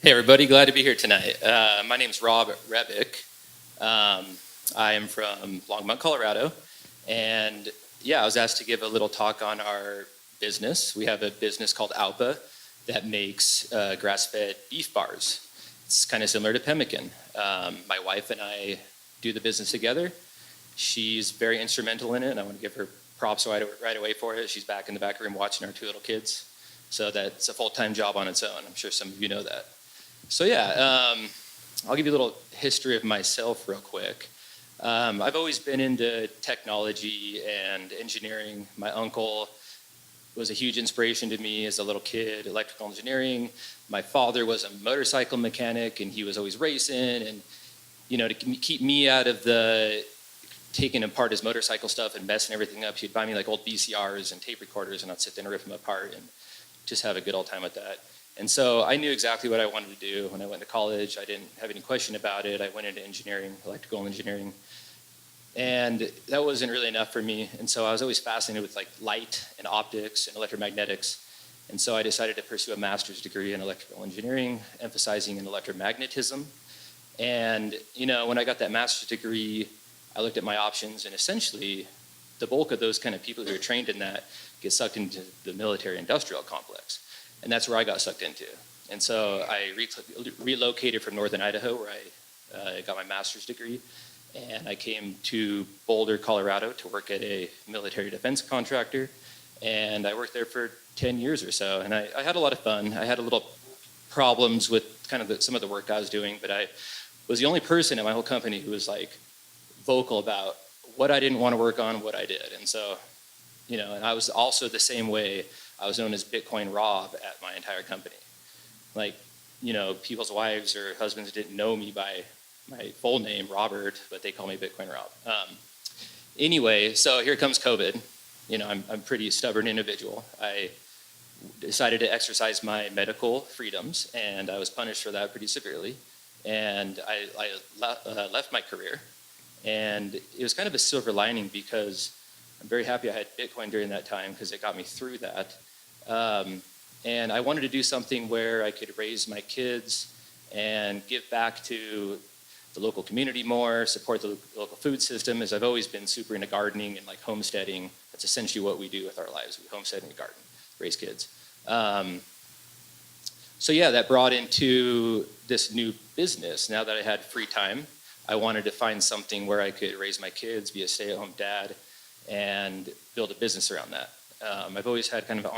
Hey everybody, glad to be here tonight. My name's Rob Rebick. I am from Longmont, Colorado, and I was asked to give a little talk on our business. We have a business called Aupa that makes grass-fed beef bars. It's kind of similar to pemmican. My wife and I do the business together. She's very instrumental in it, and I want to give her props right away for it. She's back in the back room watching our two little kids. So that's a full-time job on its own. I'm sure some of you know that. So I'll give you a little history of myself real quick. I've always been into technology and engineering. My uncle was a huge inspiration to me as a little kid, electrical engineering. My father was a motorcycle mechanic, and he was always racing. And, to keep me out of the taking apart his motorcycle stuff and messing everything up, he'd buy me like old VCRs and tape recorders, and I'd sit there and rip them apart and just have a good old time with that. And so I knew exactly what I wanted to do when I went to college. I didn't have any question about it. I went into engineering, electrical engineering. And that wasn't really enough for me. And so I was always fascinated with like light and optics and electromagnetics. And so I decided to pursue a master's degree in electrical engineering, emphasizing in electromagnetism. And, when I got that master's degree, I looked at my options, and essentially the bulk of those kind of people who are trained in that get sucked into the military industrial complex. And that's where I got sucked into. And so I relocated from northern Idaho, where I got my master's degree. And I came to Boulder, Colorado to work at a military defense contractor. And I worked there for 10 years or so. And I had a lot of fun. I had a little problems with kind of some of the work I was doing, but I was the only person in my whole company who was like vocal about what I didn't want to work on, what I did. And so, and I was also the same way. I was known as Bitcoin Rob at my entire company. Like, people's wives or husbands didn't know me by my full name, Robert, but they call me Bitcoin Rob. Anyway, so here comes COVID. I'm a pretty stubborn individual. I decided to exercise my medical freedoms, and I was punished for that pretty severely. And I left my career. And it was kind of a silver lining, because I'm very happy I had Bitcoin during that time, because it got me through that. And I wanted to do something where I could raise my kids and give back to the local community more, support the local food system, as I've always been super into gardening and like homesteading. That's essentially what we do with our lives. We homestead and we garden, raise kids. That brought into this new business. Now that I had free time, I wanted to find something where I could raise my kids, be a stay-at-home dad, and build a business around that. I've always had kind of an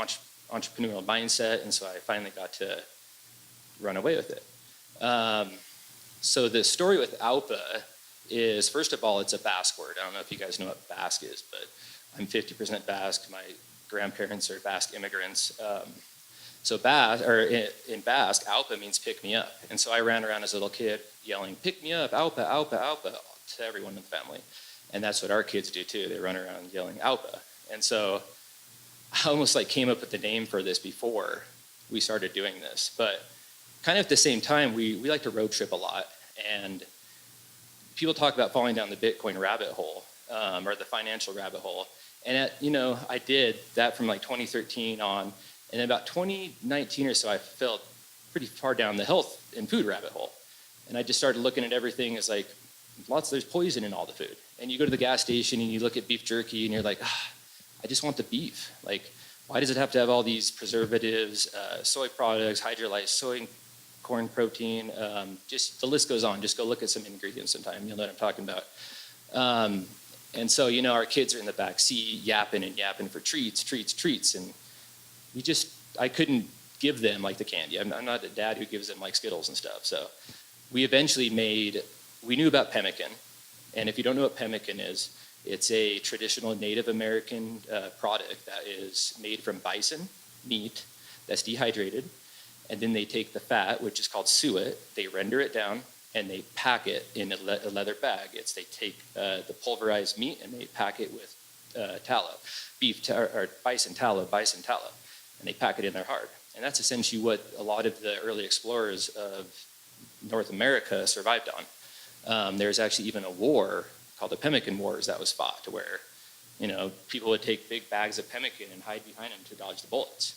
entrepreneurial mindset, and so I finally got to run away with it. So the story with Aupa is, first of all, it's a Basque word. I don't know if you guys know what Basque is, but I'm 50% Basque. My grandparents are Basque immigrants. In Basque, Aupa means pick me up. And so I ran around as a little kid yelling, pick me up, Aupa, Aupa, Aupa, to everyone in the family. And that's what our kids do too. They run around yelling Aupa. And so I almost like came up with the name for this before we started doing this. But kind of at the same time, we like to road trip a lot. And people talk about falling down the Bitcoin rabbit hole, or the financial rabbit hole. And I did that from like 2013 on. And about 2019 or so, I fell pretty far down the health and food rabbit hole. And I just started looking at everything as like, there's poison in all the food. And you go to the gas station and you look at beef jerky and you're like, I just want the beef. Like, why does it have to have all these preservatives, soy products, hydrolyzed soy, corn protein? Just the list goes on. Just go look at some ingredients sometime. You'll know what I'm talking about. And so, our kids are in the back seat yapping and yapping for treats. And I couldn't give them like the candy. I'm not a dad who gives them like Skittles and stuff. So we eventually we knew about pemmican. And if you don't know what pemmican is, it's a traditional Native American product that is made from bison meat that's dehydrated. And then they take the fat, which is called suet, they render it down, and they pack it in a leather bag. They take the pulverized meat and they pack it with tallow, or bison tallow. And they pack it in there hard. And that's essentially what a lot of the early explorers of North America survived on. There's actually even a war called the Pemmican Wars that was fought, to where people would take big bags of pemmican and hide behind them to dodge the bullets.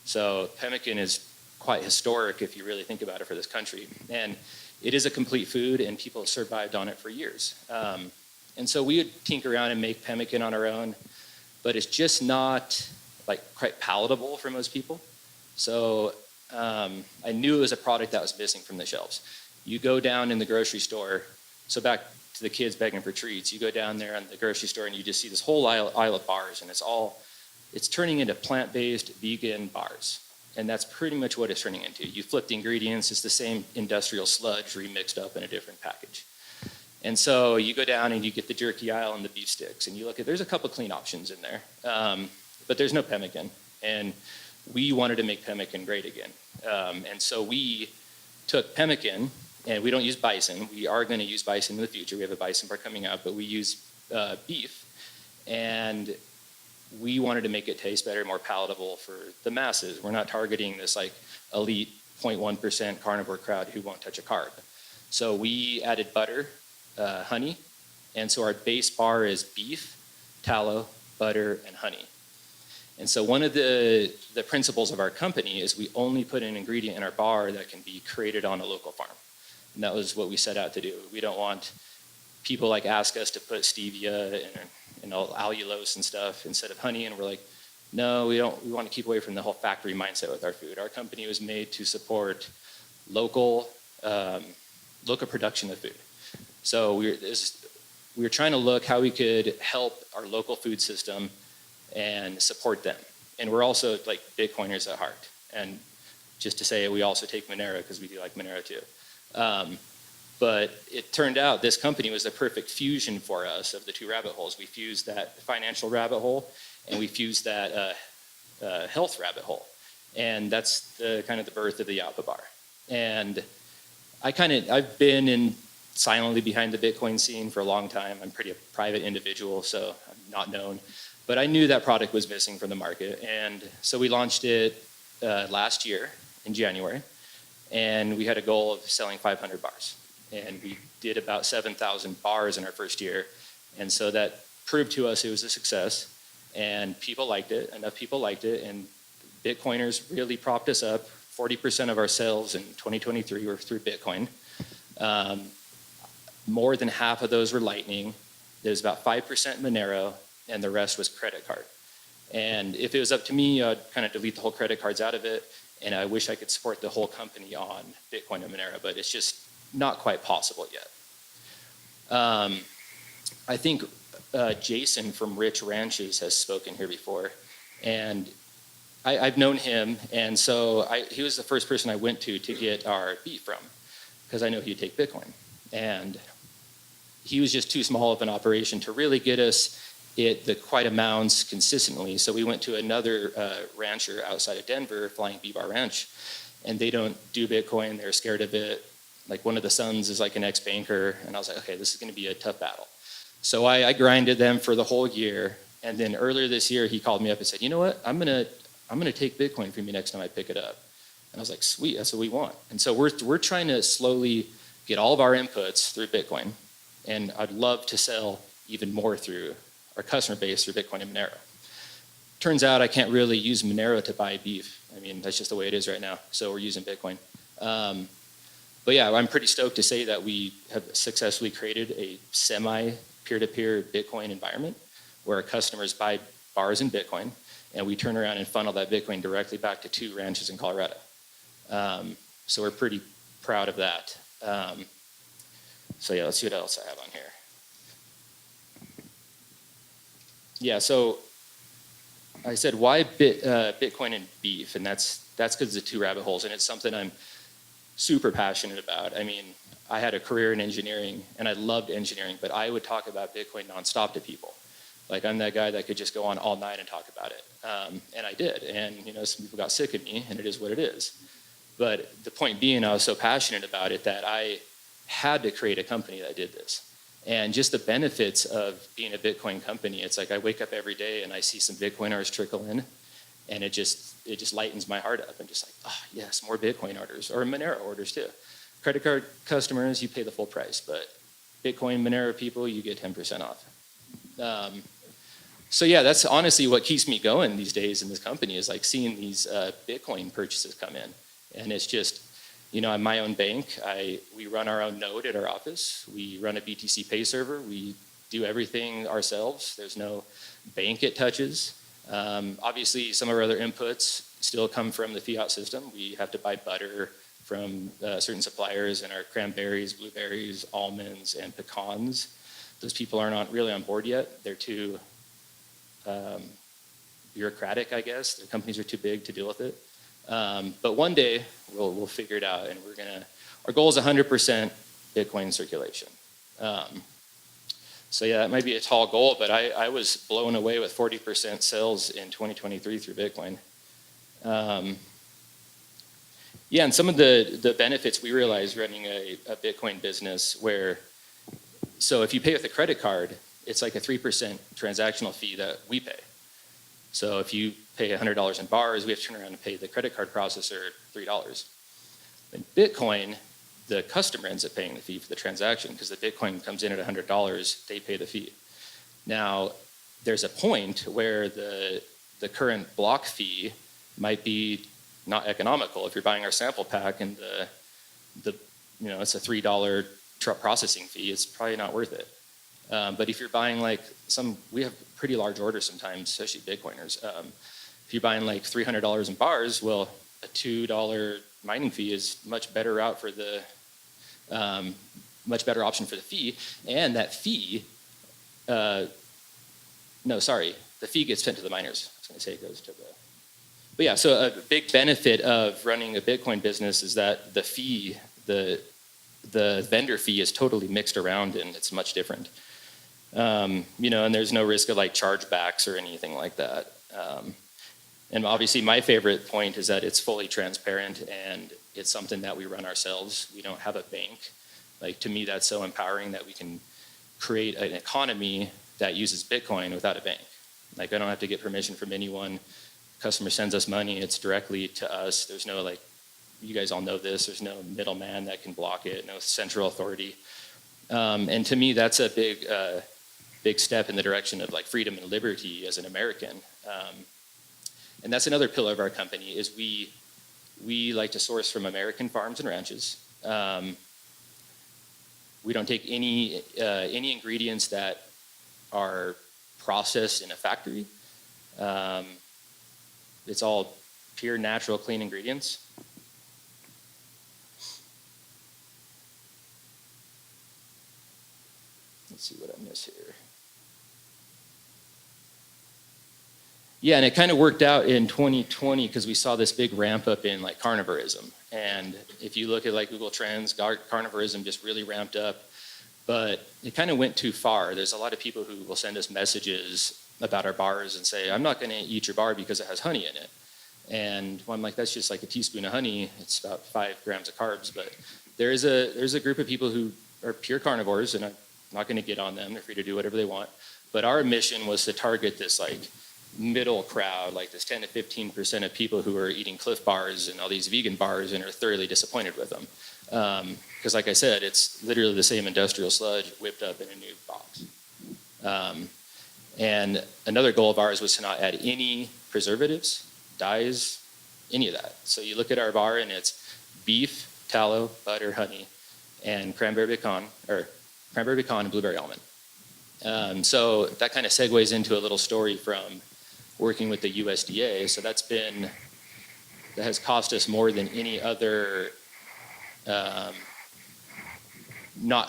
So pemmican is quite historic if you really think about it for this country. And it is a complete food, and people have survived on it for years. And so we would tinker around and make pemmican on our own, but it's just not like quite palatable for most people. So I knew it was a product that was missing from the shelves. You go down in the grocery store, so back to the kids begging for treats, you go down there in the grocery store and you just see this whole aisle of bars, and it's turning into plant-based vegan bars. And that's pretty much what it's turning into. You flip the ingredients, it's the same industrial sludge remixed up in a different package. And so you go down and you get the jerky aisle and the beef sticks, and you look at, there's a couple clean options in there, but there's no pemmican. And we wanted to make pemmican great again. And so we took pemmican, and we don't use bison. We are going to use bison in the future. We have a bison bar coming out, but we use beef. And we wanted to make it taste better, more palatable for the masses. We're not targeting this like elite 0.1% carnivore crowd who won't touch a carb. So we added butter, honey, and so our base bar is beef, tallow, butter, and honey. And so one of the principles of our company is we only put an ingredient in our bar that can be created on a local farm. And that was what we set out to do. We don't want people like ask us to put stevia and allulose and stuff instead of honey, and we're like, no, we don't. We want to keep away from the whole factory mindset with our food. Our company was made to support local production of food. So we were trying to look how we could help our local food system and support them. And we're also like Bitcoiners at heart. And just to say, we also take Monero because we do like Monero too. But it turned out this company was the perfect fusion for us of the two rabbit holes. We fused that financial rabbit hole, and we fused that health rabbit hole. And that's the kind of the birth of the Aupa Bar. And I've been in silently behind the Bitcoin scene for a long time. I'm pretty a private individual, so I'm not known. But I knew that product was missing from the market. And so we launched it last year in January. And we had a goal of selling 500 bars. And we did about 7,000 bars in our first year. And so that proved to us it was a success. And people liked it, enough people liked it. And Bitcoiners really propped us up. 40% of our sales in 2023 were through Bitcoin. More than half of those were Lightning. There's about 5% Monero, and the rest was credit card. And if it was up to me, I'd kind of delete the whole credit cards out of it. And I wish I could support the whole company on Bitcoin and Monero, but it's just not quite possible yet. I think Jason from Rich Ranches has spoken here before, and I've known him, and so he was the first person I went to get our beef from, because I know he'd take Bitcoin. And he was just too small of an operation to really get us the quite amounts consistently. So we went to another rancher outside of Denver, Flying B-Bar Ranch, and they don't do Bitcoin. They're scared of it. Like one of the sons is like an ex-banker, and I was like, okay, this is going to be a tough battle. So I grinded them for the whole year, and then earlier this year he called me up and said, you know what, I'm gonna take Bitcoin from you next time I pick it up. And I was like, sweet, that's what we want. And so we're trying to slowly get all of our inputs through Bitcoin, and I'd love to sell even more through our customer base through Bitcoin and Monero. Turns out I can't really use Monero to buy beef. I mean, that's just the way it is right now. So we're using Bitcoin. But yeah, I'm pretty stoked to say that we have successfully created a semi-peer-to-peer Bitcoin environment where our customers buy bars in Bitcoin, and we turn around and funnel that Bitcoin directly back to 2 ranches in Colorado. So we're pretty proud of that. So yeah, let's see what else I have on here. Yeah, so I said, why Bitcoin and beef? And that's because of the 2 rabbit holes, and it's something I'm super passionate about. I mean, I had a career in engineering, and I loved engineering, but I would talk about Bitcoin nonstop to people. Like, I'm that guy that could just go on all night and talk about it. And I did, and some people got sick of me, and it is what it is. But the point being, I was so passionate about it that I had to create a company that did this. And just the benefits of being a Bitcoin company, it's like I wake up every day and I see some Bitcoiners trickle in, and it just lightens my heart up. I'm just like, oh yes, more Bitcoin orders, or Monero orders too. Credit card customers, you pay the full price, but Bitcoin Monero people, you get 10% off. So yeah, that's honestly what keeps me going these days in this company, is like seeing these Bitcoin purchases come in. And it's just, I'm my own bank. We run our own node at our office. We run a BTC Pay server. We do everything ourselves. There's no bank it touches. Obviously, some of our other inputs still come from the fiat system. We have to buy butter from certain suppliers, and our cranberries, blueberries, almonds, and pecans. Those people are not really on board yet. They're too bureaucratic, I guess. Their companies are too big to deal with it. But one day we'll figure it out, and our goal is 100% Bitcoin circulation. So yeah, that might be a tall goal, but I was blown away with 40% sales in 2023 through Bitcoin. Yeah, and some of the benefits we realized running a Bitcoin business so if you pay with a credit card, it's like a 3% transactional fee that we pay. So if you pay $100 in bars, we have to turn around and pay the credit card processor $3. In Bitcoin, the customer ends up paying the fee for the transaction because the Bitcoin comes in at $100, they pay the fee. Now, there's a point where the current block fee might be not economical. If you're buying our sample pack and it's a $3 processing fee, it's probably not worth it. But if you're buying we have pretty large orders sometimes, especially Bitcoiners. If you're buying like $300 in bars, well, a $2 mining fee is much better route for much better option for the fee. And that fee, the fee gets sent to the miners. I was going to say it goes to but yeah, so a big benefit of running a Bitcoin business is that the fee, the vendor fee is totally mixed around and it's much different. And there's no risk of chargebacks or anything like that. And obviously my favorite point is that it's fully transparent and it's something that we run ourselves. We don't have a bank. To me, that's so empowering that we can create an economy that uses Bitcoin without a bank. I don't have to get permission from anyone. Customer sends us money, it's directly to us. There's no you guys all know this, there's no middleman that can block it, no central authority. And to me, that's a big step in the direction of freedom and liberty as an American. And that's another pillar of our company is we like to source from American farms and ranches. We don't take any ingredients that are processed in a factory. It's all pure, natural, clean ingredients. Let's see what I miss here. Yeah, and it kind of worked out in 2020 because we saw this big ramp up in carnivorism. And if you look at Google Trends, carnivorism just really ramped up. But it kind of went too far. There's a lot of people who will send us messages about our bars and say, I'm not going to eat your bar because it has honey in it. And I'm like, that's just a teaspoon of honey. It's about 5 grams of carbs. But there's a group of people who are pure carnivores, and I'm not going to get on them. They're free to do whatever they want. But our mission was to target this middle crowd, this 10 to 15% of people who are eating Cliff Bars and all these vegan bars and are thoroughly disappointed with them. Because like I said, it's literally the same industrial sludge whipped up in a new box. And another goal of ours was to not add any preservatives, dyes, any of that. So you look at our bar and it's beef, tallow, butter, honey, and cranberry pecan and blueberry almond. So that kind of segues into a little story from working with the USDA. So that has cost us more than any other, not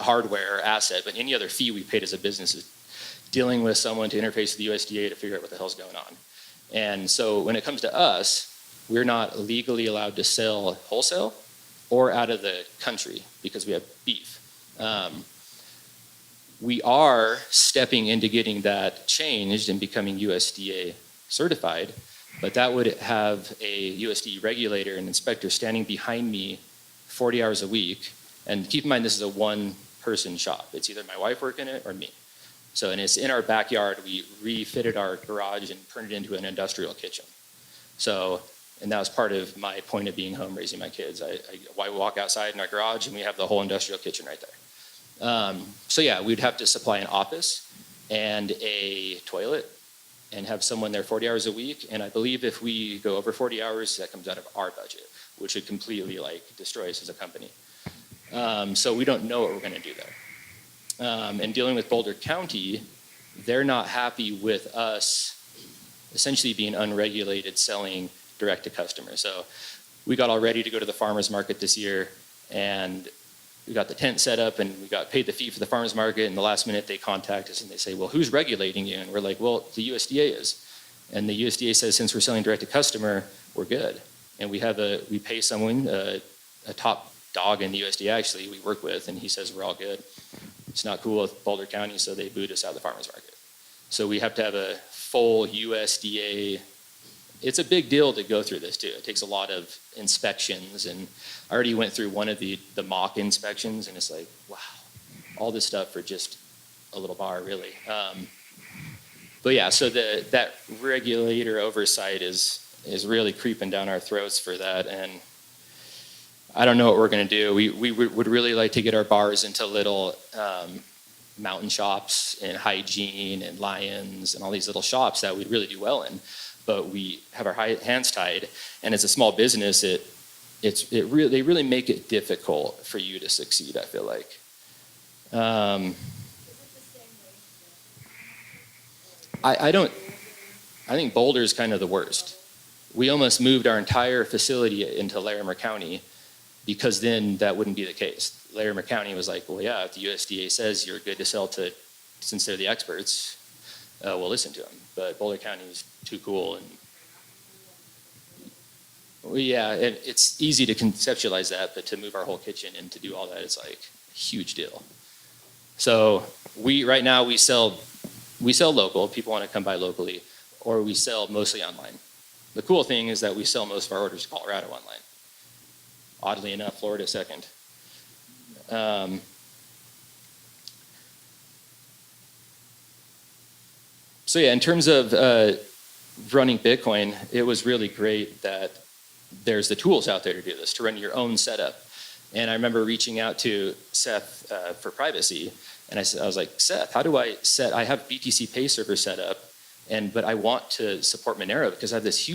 hardware or asset, but any other fee we paid as a business is dealing with someone to interface with the USDA to figure out what the hell's going on. And so when it comes to us, we're not legally allowed to sell wholesale or out of the country because we have beef. We are stepping into getting that changed and becoming USDA certified, but that would have a USDA regulator and inspector standing behind me 40 hours a week. And keep in mind, this is a one-person shop. It's either my wife working it or me. So, and it's in our backyard. We refitted our garage and turned it into an industrial kitchen. So, and that was part of my point of being home, raising my kids. I walk outside in our garage and we have the whole industrial kitchen right there. So yeah, we'd have to supply an office and a toilet and have someone there 40 hours a week. And I believe if we go over 40 hours, that comes out of our budget. which would completely like destroy us as a company. So we don't know what we're going to do there. And dealing with Boulder County, they're not happy with us essentially being unregulated selling direct to customers. So we got all ready to go to the farmer's market this year, and we got the tent set up and we got paid the fee for the farmer's market, and the last minute they contact us and they say, well, who's regulating you? And we're like, well, the USDA is. And the USDA says, since we're selling direct to customer, we're good. And we pay someone, a top dog in the USDA actually we work with, and he says we're all good. It's not cool with Boulder County, so they booed us out of the farmer's market. So we have to have a full USDA. It's a big deal to go through this too. It takes a lot of inspections, and I already went through one of the mock inspections, and it's like, wow, all this stuff for just a little bar, really. But yeah, so that regulator oversight is really creeping down our throats for that, and I don't know what we're going to do. We would really like to get our bars into little mountain shops and hygiene and Lions and all these little shops that we'd really do well in, but we have our hands tied, and as a small business, they really make it difficult for you to succeed, I feel like. I think Boulder's kind of the worst. We almost moved our entire facility into Larimer County because then that wouldn't be the case. Larimer County was like, well, yeah, if the USDA says you're good to sell to, since they're the experts, we'll listen to them. But Boulder County is too cool, and well, yeah, it's easy to conceptualize that, but to move our whole kitchen and to do all that, it's like a huge deal. So right now we sell local. People want to come buy locally, or we sell mostly online. The cool thing is that we sell most of our orders to Colorado online. Oddly enough, Florida second. So yeah, in terms of running Bitcoin, it was really great that there's the tools out there to do this, to run your own setup. And I remember reaching out to Seth for privacy, and I was like, Seth, how do I have BTC Pay server set up, but I want to support Monero because I have this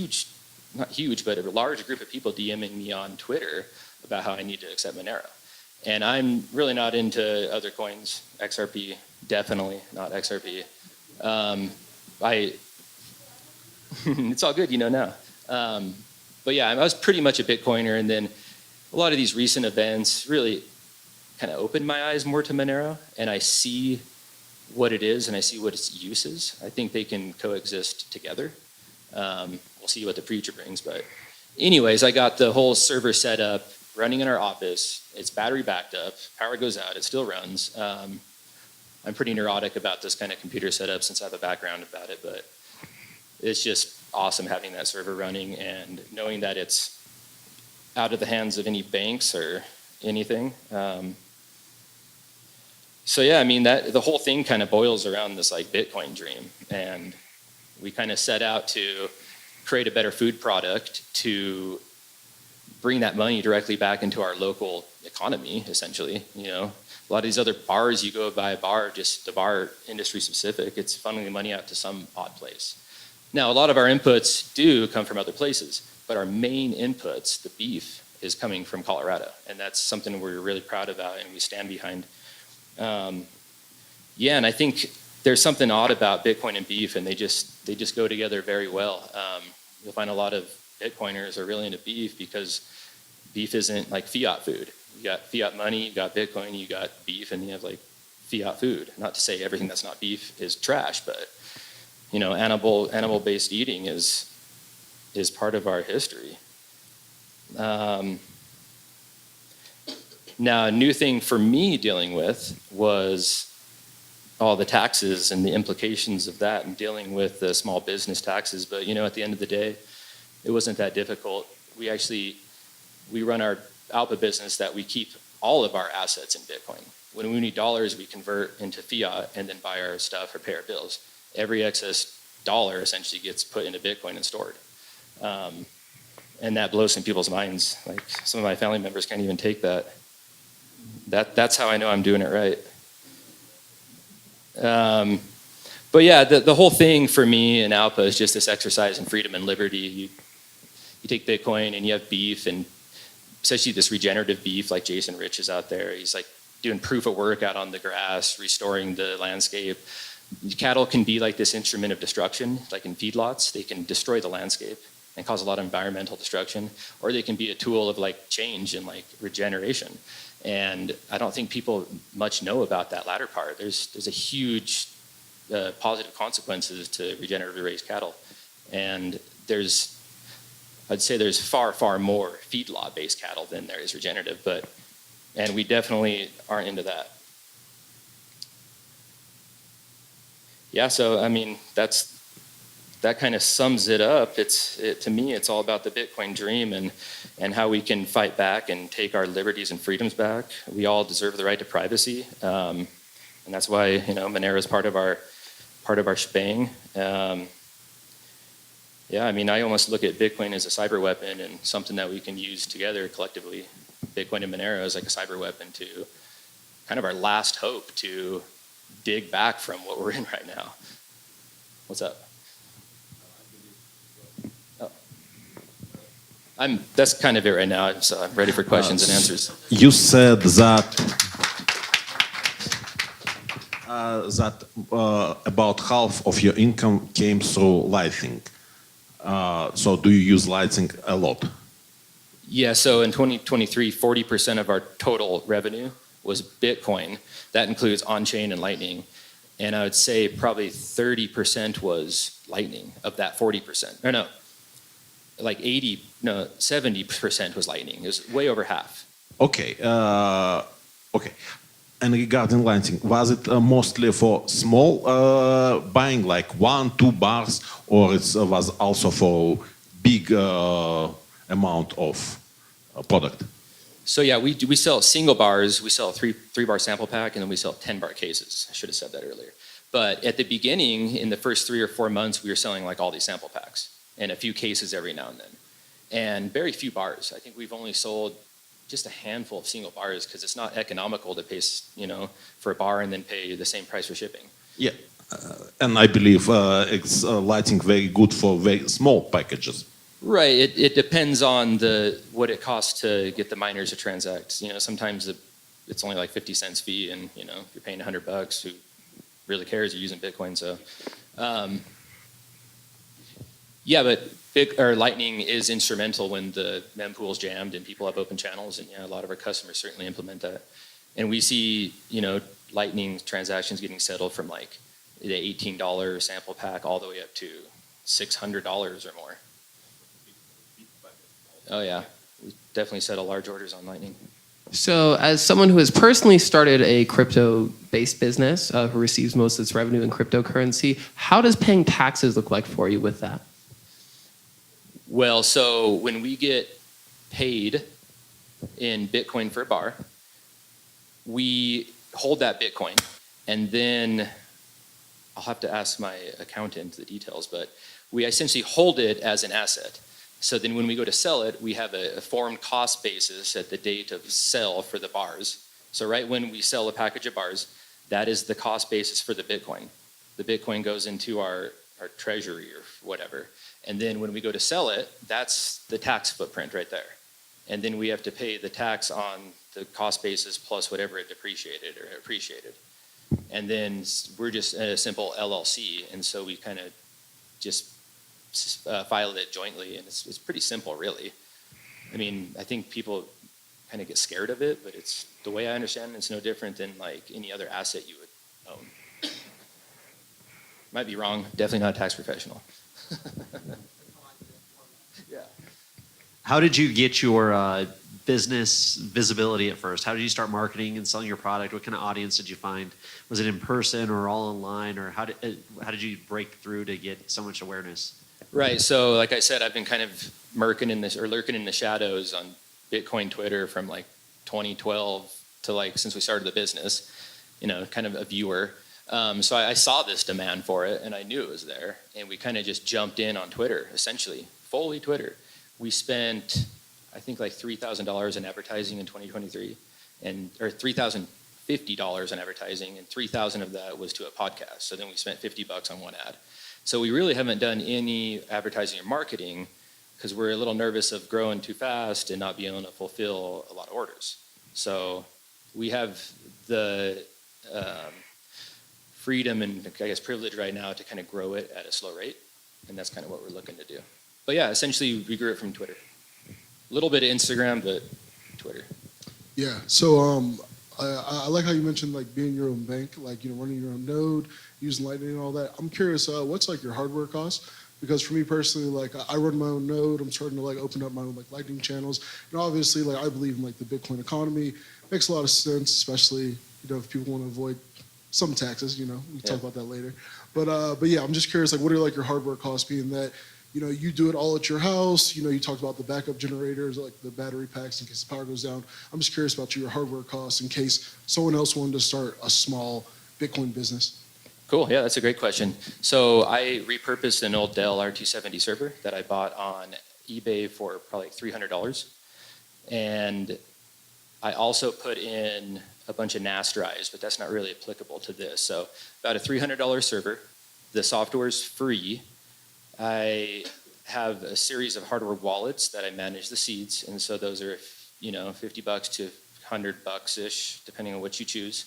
not huge, but a large group of people DMing me on Twitter about how I need to accept Monero. And I'm really not into other coins, XRP, definitely not XRP. It's all good, now. But yeah, I was pretty much a Bitcoiner, and then a lot of these recent events really kind of opened my eyes more to Monero, and I see what it is and I see what its use is. I think they can coexist together. We'll see what the future brings, but anyways, I got the whole server set up, running in our office. It's battery backed up, power goes out, it still runs. I'm pretty neurotic about this kind of computer setup since I have a background about it, but it's just awesome having that server running and knowing that it's out of the hands of any banks or anything. So yeah, I mean, the whole thing kind of boils around this like Bitcoin dream, and we kind of set out to create a better food product to bring that money directly back into our local economy, essentially. A lot of these other bars, you go buy a bar, just the bar industry specific, it's funneling money out to some odd place. Now, a lot of our inputs do come from other places, but our main inputs, the beef, is coming from Colorado, and that's something we're really proud about and we stand behind. Yeah, and I think there's something odd about Bitcoin and beef, and they just go together very well. You'll find a lot of Bitcoiners are really into beef because beef isn't like fiat food. You got fiat money, you got Bitcoin, you got beef, and you have like fiat food. Not to say everything that's not beef is trash, but animal-based eating is part of our history. Now, a new thing for me dealing with was all the taxes and the implications of that, and dealing with the small business taxes. But at the end of the day, it wasn't that difficult. We run our Aupa business that we keep all of our assets in Bitcoin. When we need dollars, we convert into fiat and then buy our stuff or pay our bills. Every excess dollar essentially gets put into Bitcoin and stored. And that blows some people's minds. Like some of my family members can't even take that. That's how I know I'm doing it right. But yeah, the whole thing for me in Aupa is just this exercise in freedom and liberty. You take Bitcoin and you have beef, and especially this regenerative beef, like Jason Rich is out there. He's like doing proof of work out on the grass, restoring the landscape. Cattle can be like this instrument of destruction, like in feedlots. They can destroy the landscape and cause a lot of environmental destruction, or they can be a tool of like change and like regeneration. And I don't think people much know about that latter part. There's a huge positive consequences to regeneratively raised cattle. And I'd say there's far, far more feedlot-based cattle than there is regenerative, and we definitely aren't into that. Yeah, so I mean, that kind of sums it up. To me, it's all about the Bitcoin dream and how we can fight back and take our liberties and freedoms back. We all deserve the right to privacy, and that's why Monero is part of our shebang. Yeah, I mean, I almost look at Bitcoin as a cyber weapon and something that we can use together collectively. Bitcoin and Monero is like a cyber weapon to kind of our last hope to dig back from what we're in right now. What's up? Oh. That's kind of it right now, so I'm ready for questions and answers. You said that about half of your income came through Lightning. So do you use Lightning a lot? Yeah, so in 2023, 40% of our total revenue was Bitcoin. That includes on-chain and Lightning. And I would say probably 30% was Lightning of that 40%. Or no, like 70% was Lightning. It was way over half. Okay. Okay. And regarding Lightning, was it mostly for small buying, like 1-2 bars, or it was also for big amount of product? So yeah, we sell single bars. We sell a three bar sample pack, and then we sell 10-bar cases. I should have said that earlier. But at the beginning, in the first 3 or 4 months, we were selling like all these sample packs and a few cases every now and then, and very few bars. I think we've only sold just a handful of single bars because it's not economical to pay, for a bar and then pay the same price for shipping. Yeah, and I believe it's Lightning very good for very small packages. Right. It depends on what it costs to get the miners to transact. Sometimes it's only like 50 cents fee, and if you're paying $100, who really cares? You're using Bitcoin, so. Yeah, but Lightning is instrumental when the mempool's jammed and people have open channels, and a lot of our customers certainly implement that. And we see, Lightning transactions getting settled from like the $18 sample pack all the way up to $600 or more. Oh yeah, we definitely settle large orders on Lightning. So as someone who has personally started a crypto-based business who receives most of its revenue in cryptocurrency, how does paying taxes look like for you with that? Well, so when we get paid in Bitcoin for a bar, we hold that Bitcoin, and then I'll have to ask my accountant the details, but we essentially hold it as an asset. So then when we go to sell it, we have a formed cost basis at the date of sell for the bars. So right when we sell a package of bars, that is the cost basis for the Bitcoin. The Bitcoin goes into our treasury or whatever. And then when we go to sell it, that's the tax footprint right there. And then we have to pay the tax on the cost basis plus whatever it depreciated or appreciated. And then we're just a simple LLC, and so we kind of just filed it jointly, and it's pretty simple, really. I mean, I think people kind of get scared of it, but it's the way I understand it, it's no different than like any other asset you would own. Might be wrong, definitely not a tax professional. Yeah. How did you get your business visibility at first? How did you start marketing and selling your product? What kind of audience did you find? Was it in person or all online, or how did you break through to get so much awareness? Right. So like I said, I've been kind of lurking in the shadows on Bitcoin Twitter from like 2012 to like since we started the business, kind of a viewer. So I saw this demand for it, and I knew it was there, and we kind of just jumped in on Twitter, essentially, fully Twitter. We spent, I think, like $3,000 in advertising in 2023, or $3,050 in advertising, and $3,000 of that was to a podcast. So then we spent $50 on one ad. So we really haven't done any advertising or marketing. because we're a little nervous of growing too fast and not being able to fulfill a lot of orders. So we have the freedom and I guess privilege right now to kind of grow it at a slow rate, and that's kind of what we're looking to do. But yeah, essentially we grew it from Twitter. A little bit of Instagram, but Twitter. Yeah. So I like how you mentioned like being your own bank, like running your own node, using Lightning and all that. I'm curious, what's like your hardware cost? Because for me personally, like I run my own node. I'm starting to like open up my own like Lightning channels, and obviously like I believe in like the Bitcoin economy. Makes a lot of sense, especially if people want to avoid some taxes. We can talk about that later. But yeah, I'm just curious, like what are like your hardware costs, being that you do it all at your house. You talked about the backup generators, like the battery packs in case the power goes down. I'm just curious about your hardware costs in case someone else wanted to start a small Bitcoin business. Cool. Yeah, that's a great question. So I repurposed an old Dell R270 server that I bought on eBay for probably like $300. And I also put in a bunch of NAS drives, but that's not really applicable to this. So about a $300 server. The software's free. I have a series of hardware wallets that I manage the seeds, and so those are $50 to $100-ish, depending on what you choose.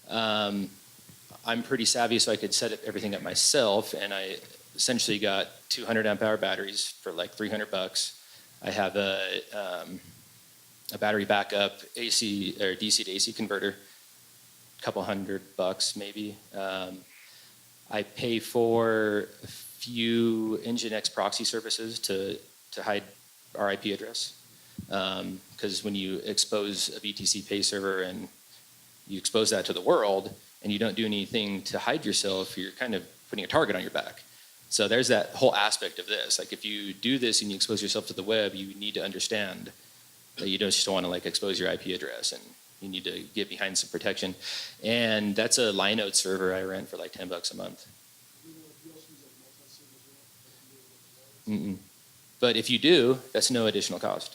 I'm pretty savvy, so I could set everything up myself, and I essentially got 200 amp hour batteries for like $300. I have a battery backup AC or DC to AC converter, a couple $100 maybe. I pay for a few Nginx proxy services to hide our IP address, because when you expose a BTC Pay server and you expose that to the world and you don't do anything to hide yourself, you're kind of putting a target on your back. So there's that whole aspect of this. Like if you do this and you expose yourself to the web, you need to understand that you just don't want to like expose your IP address, and you need to get behind some protection. And that's a Linode server I rent for like $10 a month. Mm-mm. But if you do, that's no additional cost.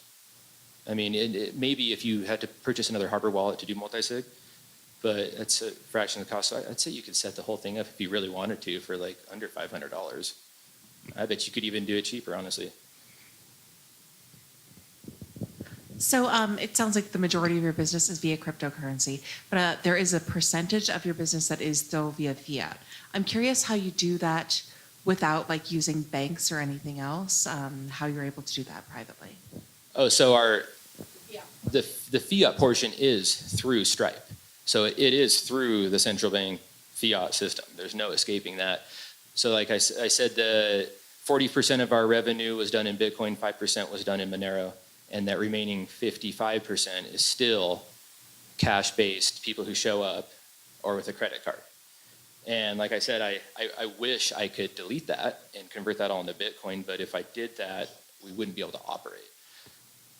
I mean, maybe if you had to purchase another hardware wallet to do multi-sig, but it's a fraction of the cost. So I'd say you could set the whole thing up if you really wanted to for like under $500. I bet you could even do it cheaper, honestly. So it sounds like the majority of your business is via cryptocurrency, but there is a percentage of your business that is still via fiat. I'm curious how you do that without like using banks or anything else, how you're able to do that privately. Oh, so the fiat portion is through Stripe. So it is through the central bank fiat system. There's no escaping that. So like I said, the 40% of our revenue was done in Bitcoin, 5% was done in Monero, and that remaining 55% is still cash-based, people who show up or with a credit card. And like I said, I wish I could delete that and convert that all into Bitcoin, but if I did that, we wouldn't be able to operate.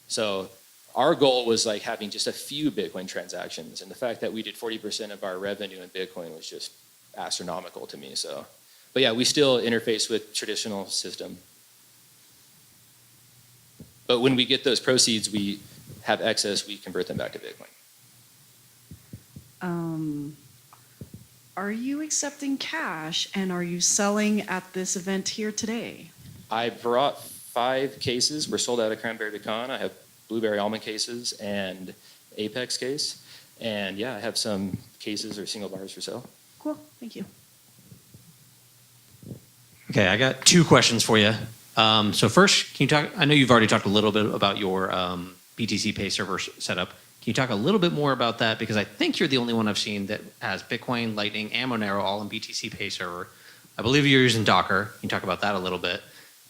So our goal was like having just a few Bitcoin transactions, and the fact that we did 40% of our revenue in Bitcoin was just astronomical to me. So, but yeah, we still interface with traditional system. But when we get those proceeds, we have excess, we convert them back to Bitcoin. Are you accepting cash, and are you selling at this event here today? I brought 5 cases. We're sold out of Cranberry Pecan. I have Blueberry Almond cases and Apex case. And yeah, I have some cases or single bars for sale. Cool, thank you. Okay, I got 2 questions for you. So first, can you talk, I know you've already talked a little bit about your BTC Pay server setup. Can you talk a little bit more about that? Because I think you're the only one I've seen that has Bitcoin, Lightning, and Monero all in BTC Pay server. I believe you're using Docker. Can you talk about that a little bit?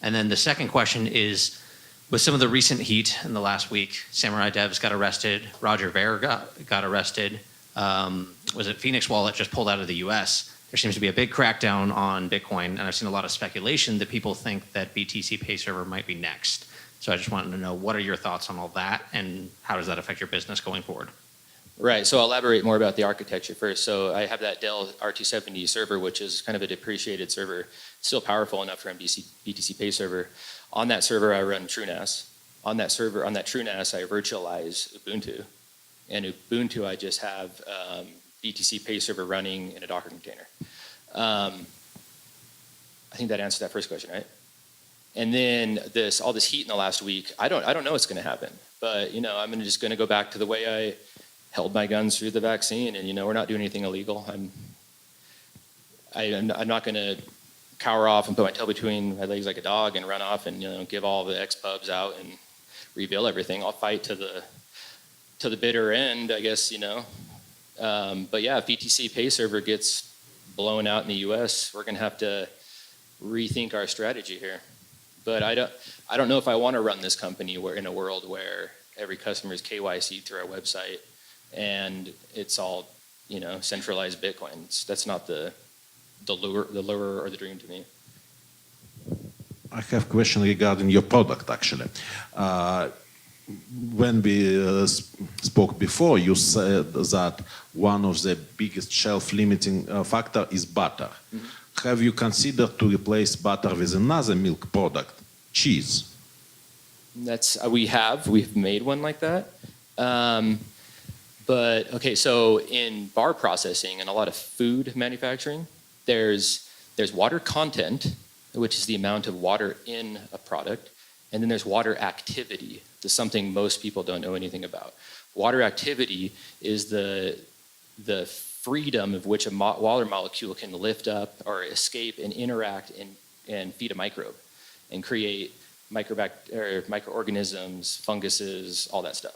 And then the second question is, with some of the recent heat in the last week, Samurai Devs got arrested, Roger Ver got arrested. Was it Phoenix Wallet just pulled out of the US? There seems to be a big crackdown on Bitcoin, and I've seen a lot of speculation that people think that BTC Pay server might be next. So I just wanted to know, what are your thoughts on all that, and how does that affect your business going forward? Right, so I'll elaborate more about the architecture first. So I have that Dell R270 server, which is kind of a depreciated server, still powerful enough for BTC Pay server. On that server, I run TrueNAS. On that server, on that TrueNAS, I virtualize Ubuntu. And Ubuntu, I just have BTC Pay server running in a Docker container. I think that answered that first question, right? And then all this heat in the last week, I don't know what's going to happen. But I'm just going to go back to the way I held my guns through the vaccine, and we're not doing anything illegal. I'm not going to cower off and put my tail between my legs like a dog and run off and give all the ex-pubs out and reveal everything. I'll fight to the bitter end, I guess. But yeah, if BTC Pay Server gets blown out in the U.S., we're going to have to rethink our strategy here. But I don't know if I want to run this company in a world where every customer is KYC through our website and it's all centralized Bitcoin. That's not the lure or the dream to me. I have a question regarding your product, actually. When we spoke before, you said that one of the biggest shelf limiting factor is butter. Mm-hmm. Have you considered to replace butter with another milk product, cheese? We've made one like that. But okay, so in bar processing and a lot of food manufacturing, there's water content, which is the amount of water in a product, and then there's water activity. That's something most people don't know anything about. Water activity is the freedom of which a water molecule can lift up or escape and interact and feed a microbe and create microorganisms, funguses, all that stuff.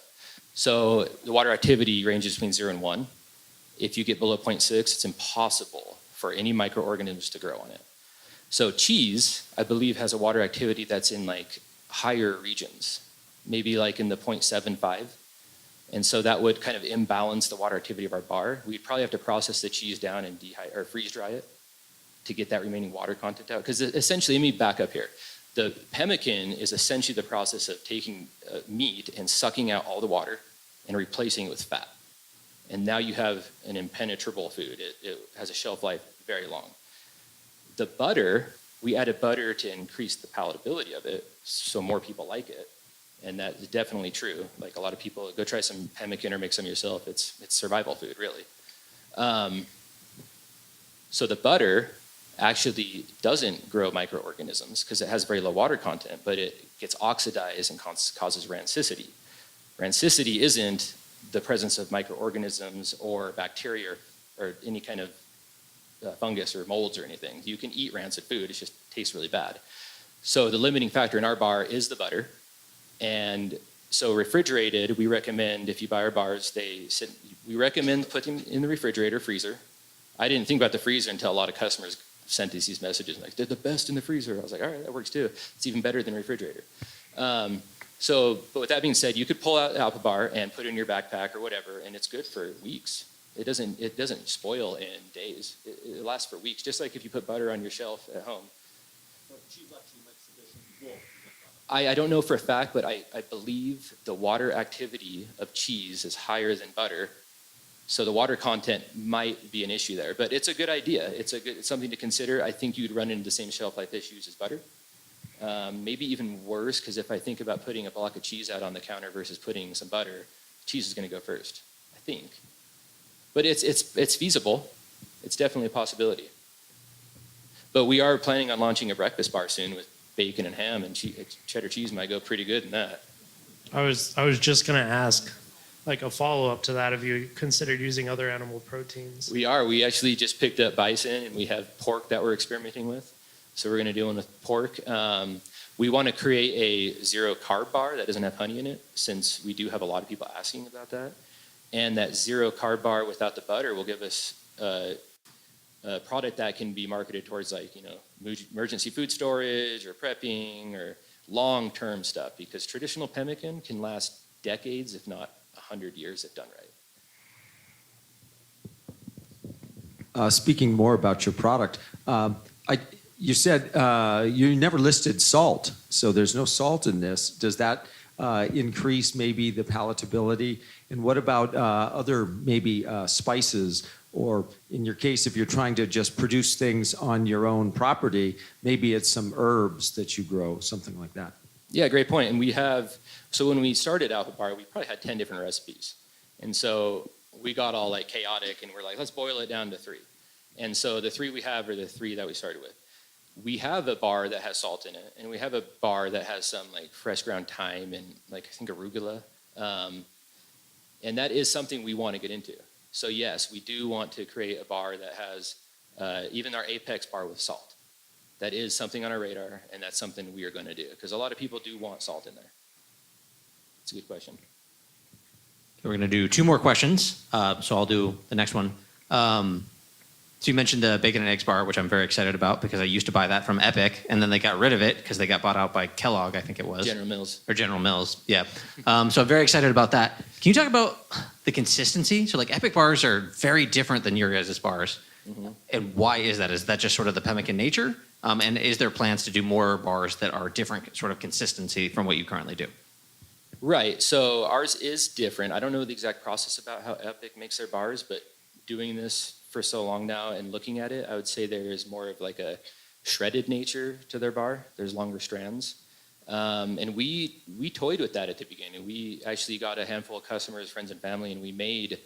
So the water activity ranges between 0 and 1. If you get below 0.6, it's impossible for any microorganisms to grow on it. So cheese, I believe, has a water activity that's in like higher regions, maybe like in the 0.75. And so that would kind of imbalance the water activity of our bar. We'd probably have to process the cheese down and freeze dry it to get that remaining water content out. Because essentially, let me back up here. The pemmican is essentially the process of taking meat and sucking out all the water and replacing it with fat. And now you have an impenetrable food. It has a shelf life very long. The butter, we added butter to increase the palatability of it so more people like it. And that is definitely true. Like a lot of people, go try some pemmican or make some yourself. It's survival food, really. So the butter actually doesn't grow microorganisms because it has very low water content, but it gets oxidized and causes rancidity. Rancidity isn't the presence of microorganisms or bacteria or any kind of fungus or molds or anything. You can eat rancid food, it just tastes really bad. So the limiting factor in our bar is the butter. And so refrigerated, we recommend, if you buy our bars, we recommend putting them in the refrigerator, freezer. I didn't think about the freezer until a lot of customers sent us these messages like, they're the best in the freezer. I was like, all right, that works too. It's even better than refrigerator. But with that being said, you could pull out the Aupa Bar and put it in your backpack or whatever, and it's good for weeks. It doesn't spoil in days. It lasts for weeks, just like if you put butter on your shelf at home. I don't know for a fact, but I believe the water activity of cheese is higher than butter. So the water content might be an issue there, but it's a good idea. It's something to consider. I think you'd run into the same shelf life issues as butter. Maybe even worse, because if I think about putting a block of cheese out on the counter versus putting some butter, cheese is going to go first, I think. But it's feasible. It's definitely a possibility. But we are planning on launching a breakfast bar soon with bacon and ham, and cheddar cheese might go pretty good in that. I was just going to ask, like a follow-up to that, have you considered using other animal proteins? We are. We actually just picked up bison, and we have pork that we're experimenting with. So we're going to do one with pork. We want to create a zero-carb bar that doesn't have honey in it, since we do have a lot of people asking about that. And that zero-carb bar without the butter will give us a product that can be marketed towards, like, emergency food storage or prepping or long-term stuff, because traditional pemmican can last decades, if not 100 years, if done right. Speaking more about your product, you said you never listed salt, so there's no salt in this. Does that increase maybe the palatability? And what about other maybe spices? Or in your case, if you're trying to just produce things on your own property, maybe it's some herbs that you grow, something like that. Yeah, great point. And so when we started Aupa Bar, we probably had 10 different recipes. And so we got all like chaotic and we're like, let's boil it down to 3. And so the 3 we have are the 3 that we started with. we have a bar that has salt in it, and we have a bar that has some like fresh ground thyme and like I think arugula, and that is something we want to get into. So yes, we do want to create a bar that has even our Apex bar with salt. That is something on our radar, and that's something we are going to do because a lot of people do want salt in there. It's a good question. We're going to do 2 more questions, so I'll do the next one. So you mentioned the bacon and eggs bar, which I'm very excited about because I used to buy that from Epic, and then they got rid of it because they got bought out by Kellogg, I think it was. General Mills. Or General Mills, yeah. So I'm very excited about that. Can you talk about the consistency? So like Epic bars are very different than your guys' bars. Mm-hmm. And why is that? Is that just sort of the pemmican nature? And is there plans to do more bars that are different sort of consistency from what you currently do? Right. So ours is different. I don't know the exact process about how Epic makes their bars, but doing this for so long now and looking at it, I would say there is more of like a shredded nature to their bar. There's longer strands. And we toyed with that at the beginning. We actually got a handful of customers, friends, and family, and we made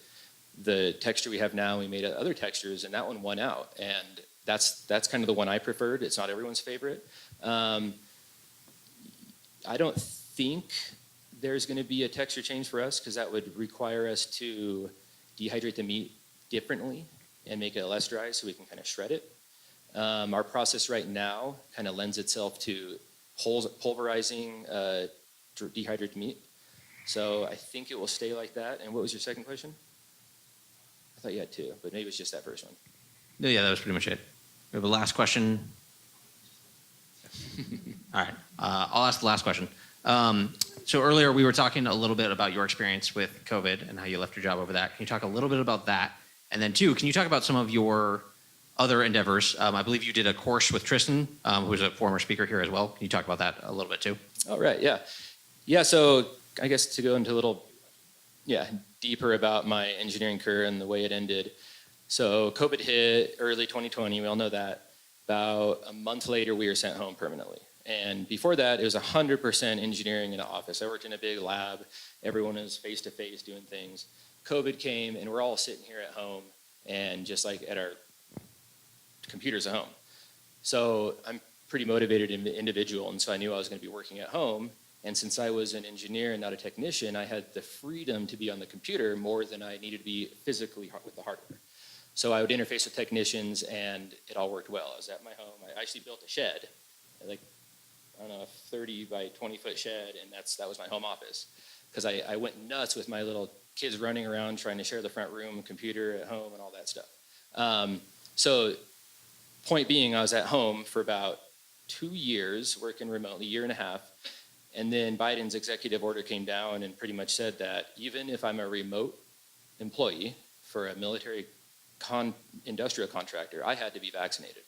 the texture we have now. We made other textures, and that one won out. And that's kind of the one I preferred. It's not everyone's favorite. I don't think there's going to be a texture change for us because that would require us to dehydrate the meat differently and make it less dry so we can kind of shred it. Our process right now kind of lends itself to pulverizing dehydrated meat. So I think it will stay like that. And what was your second question? I thought you had 2, but maybe it was just that first one. No, yeah, that was pretty much it. We have a last question. All right, I'll ask the last question. So earlier we were talking a little bit about your experience with COVID and how you left your job over that. Can you talk a little bit about that? And then 2, can you talk about some of your other endeavors? I believe you did a course with Tristan, who's a former speaker here as well. Can you talk about that a little bit too? Oh, right, yeah. Yeah, so I guess to go into a little, deeper about my engineering career and the way it ended. So COVID hit early 2020, we all know that. About a month later, we were sent home permanently. And before that, it was 100% engineering in an office. I worked in a big lab. Everyone was face-to-face doing things. COVID came, and we're all sitting here at home and just like at our computers at home. So I'm pretty motivated individual, and so I knew I was going to be working at home. And since I was an engineer and not a technician, I had the freedom to be on the computer more than I needed to be physically with the hardware. So I would interface with technicians, and it all worked well. I was at my home. I actually built a shed, like, I don't know, a 30 by 20 foot shed, and that was my home office. Because I went nuts with my little kids running around trying to share the front room, computer at home, and all that stuff. So point being, I was at home for about 2 years working remotely, 1.5 years. And then Biden's executive order came down and pretty much said that even if I'm a remote employee for a military industrial contractor, I had to be vaccinated.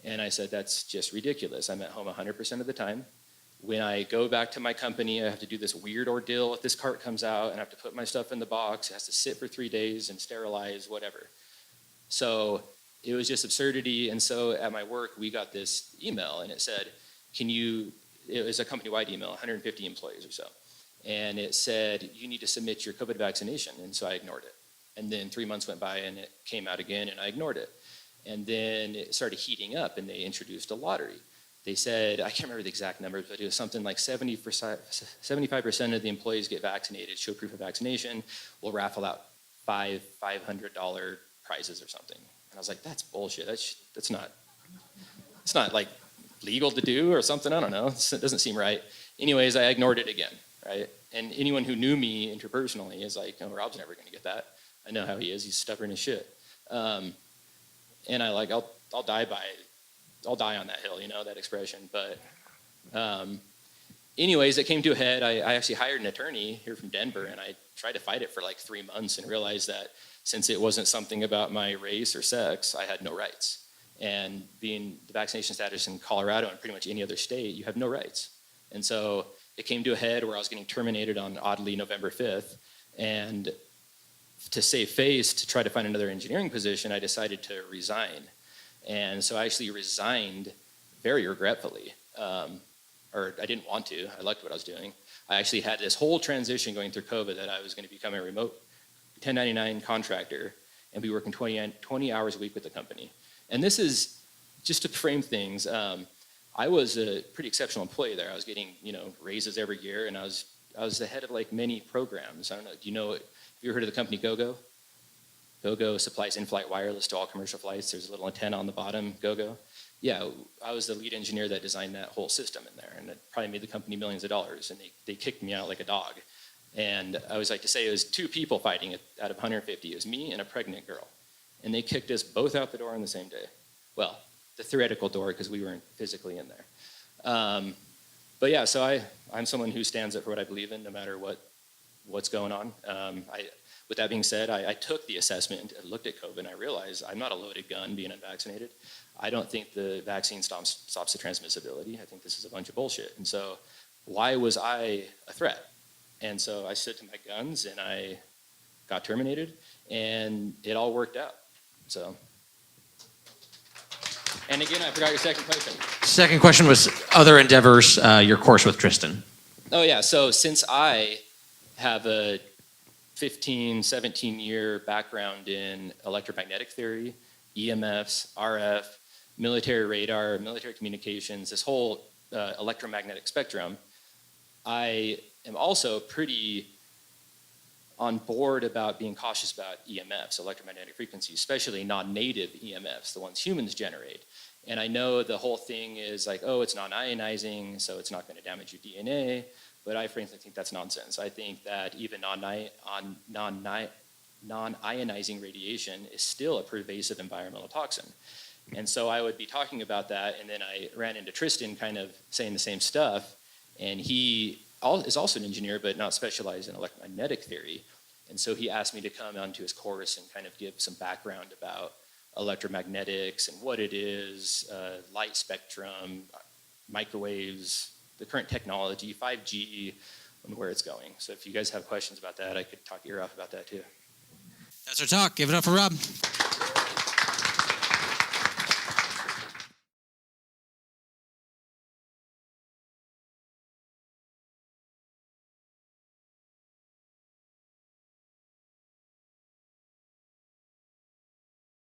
And I said, that's just ridiculous. I'm at home 100% of the time. When I go back to my company, I have to do this weird ordeal if this cart comes out, and I have to put my stuff in the box. It has to sit for 3 days and sterilize, whatever. So it was just absurdity. And so at my work, we got this email, and it said, it was a company-wide email, 150 employees or so. And it said, you need to submit your COVID vaccination. And so I ignored it. And then 3 months went by, and it came out again, and I ignored it. And then it started heating up, and they introduced a lottery. They said, I can't remember the exact numbers, but it was something like 75% of the employees get vaccinated, show proof of vaccination. We'll raffle out $500 prizes or something. And I was like, that's bullshit. It's not like legal to do or something. I don't know. It doesn't seem right. Anyways, I ignored it again, right? And anyone who knew me interpersonally is like, oh, Rob's never going to get that. I know how he is. He's stubborn as shit. And I'll die on that hill, that expression. But anyways, it came to a head. I actually hired an attorney here from Denver, and I tried to fight it for like 3 months and realized that since it wasn't something about my race or sex, I had no rights. And being the vaccination status in Colorado and pretty much any other state, you have no rights. And so it came to a head where I was getting terminated on, oddly, November 5th. And to save face, to try to find another engineering position, I decided to resign. And so I actually resigned very regretfully, or I didn't want to. I liked what I was doing. I actually had this whole transition going through COVID that I was going to become a remote 1099 contractor and be working 20 hours a week with the company. And this is just to frame things, I was a pretty exceptional employee there. I was getting, raises every year, and I was the head of like many programs. I don't know. Have you ever heard of the company GoGo? GoGo supplies in-flight wireless to all commercial flights. There's a little antenna on the bottom, GoGo. Yeah, I was the lead engineer that designed that whole system in there, and it probably made the company millions of dollars, and they kicked me out like a dog. And I always like to say it was 2 people fighting out of 150. It was me and a pregnant girl. And they kicked us both out the door on the same day. Well, the theoretical door, because we weren't physically in there. But yeah, so I'm someone who stands up for what I believe in, no matter what's going on. With that being said, I took the assessment and looked at COVID, and I realized I'm not a loaded gun being unvaccinated. I don't think the vaccine stops the transmissibility. I think this is a bunch of bullshit. And so why was I a threat? And so I stood to my guns, and I got terminated, and it all worked out. So, and again, I forgot your second question. Second question was other endeavors, your course with Tristan. Oh yeah, so since I have a 15, 17-year background in electromagnetic theory, EMFs, RF, military radar, military communications, this whole electromagnetic spectrum, I am also pretty on board about being cautious about EMFs, electromagnetic frequencies, especially non-native EMFs, the ones humans generate. And I know the whole thing is like, oh, it's non-ionizing, so it's not going to damage your DNA. But I frankly think that's nonsense. I think that even non-ionizing radiation is still a pervasive environmental toxin. And so I would be talking about that, and then I ran into Tristan kind of saying the same stuff. And he is also an engineer, but not specialized in electromagnetic theory. And so he asked me to come onto his course and kind of give some background about electromagnetics and what it is, light spectrum, microwaves, the current technology, 5G, and where it's going. So if you guys have questions about that, I could talk your ear off about that too. That's our talk. Give it up for Rob.